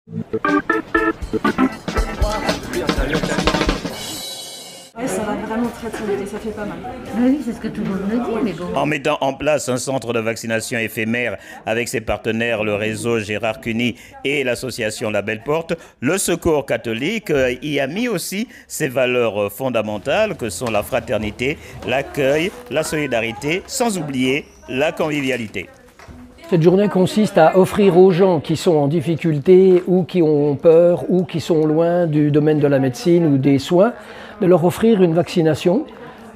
Ouais, ça va vraiment très vite, ça fait pas mal. Oui, c'est ce que tout le monde me dit, mais bon. En mettant en place un centre de vaccination éphémère avec ses partenaires, le réseau Gérard Cuny et l'association La Belle Porte, le Secours catholique y a mis aussi ses valeurs fondamentales que sont la fraternité, l'accueil, la solidarité, sans oublier la convivialité. Cette journée consiste à offrir aux gens qui sont en difficulté ou qui ont peur ou qui sont loin du domaine de la médecine ou des soins, de leur offrir une vaccination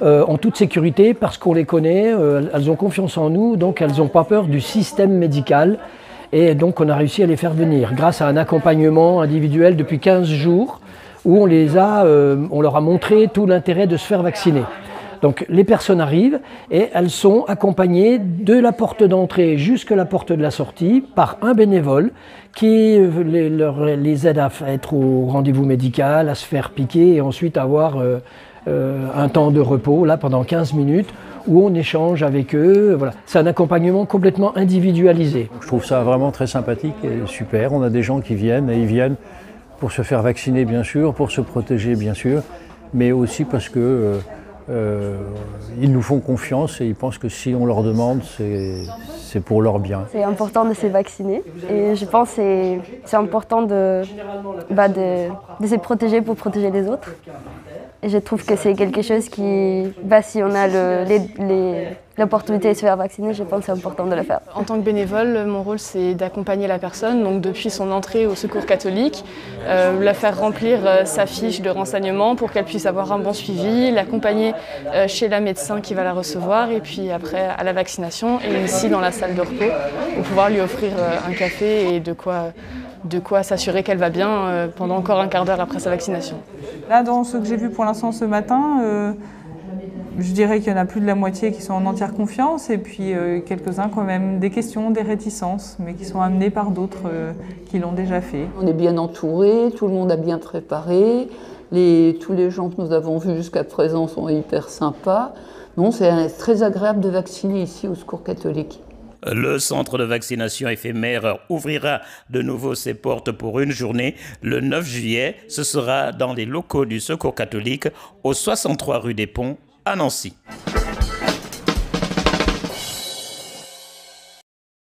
en toute sécurité parce qu'on les connaît, elles ont confiance en nous, donc elles n'ont pas peur du système médical et donc on a réussi à les faire venir grâce à un accompagnement individuel depuis 15 jours où on leur a montré tout l'intérêt de se faire vacciner. Donc les personnes arrivent et elles sont accompagnées de la porte d'entrée jusqu'à la porte de la sortie par un bénévole qui les aide à être au rendez-vous médical, à se faire piquer et ensuite avoir un temps de repos là, pendant 15 minutes où on échange avec eux. Voilà. C'est un accompagnement complètement individualisé. Je trouve ça vraiment très sympathique et super. On a des gens qui viennent et ils viennent pour se faire vacciner bien sûr, pour se protéger bien sûr, mais aussi parce que ils nous font confiance et ils pensent que si on leur demande, c'est pour leur bien. C'est important de se vacciner et je pense que c'est important de se protéger pour protéger les autres. Et je trouve que c'est quelque chose qui, si on a l'opportunité de se faire vacciner, je pense que c'est important de le faire. En tant que bénévole, mon rôle c'est d'accompagner la personne, donc depuis son entrée au Secours catholique, la faire remplir sa fiche de renseignement pour qu'elle puisse avoir un bon suivi, l'accompagner chez la médecin qui va la recevoir et puis après à la vaccination et ici dans la salle de repos pour pouvoir lui offrir un café et de quoi s'assurer qu'elle va bien pendant encore un quart d'heure après sa vaccination. Là, dans ce que j'ai vu pour l'instant ce matin, je dirais qu'il y en a plus de la moitié qui sont en entière confiance et puis quelques-uns quand même des questions, des réticences, mais qui sont amenées par d'autres qui l'ont déjà fait. On est bien entouré, tout le monde a bien préparé, tous les gens que nous avons vus jusqu'à présent sont hyper sympas. Non, c'est très agréable de vacciner ici au Secours catholique. Le centre de vaccination éphémère ouvrira de nouveau ses portes pour une journée le 9 juillet. Ce sera dans les locaux du Secours catholique au 63 rue des Ponts à Nancy.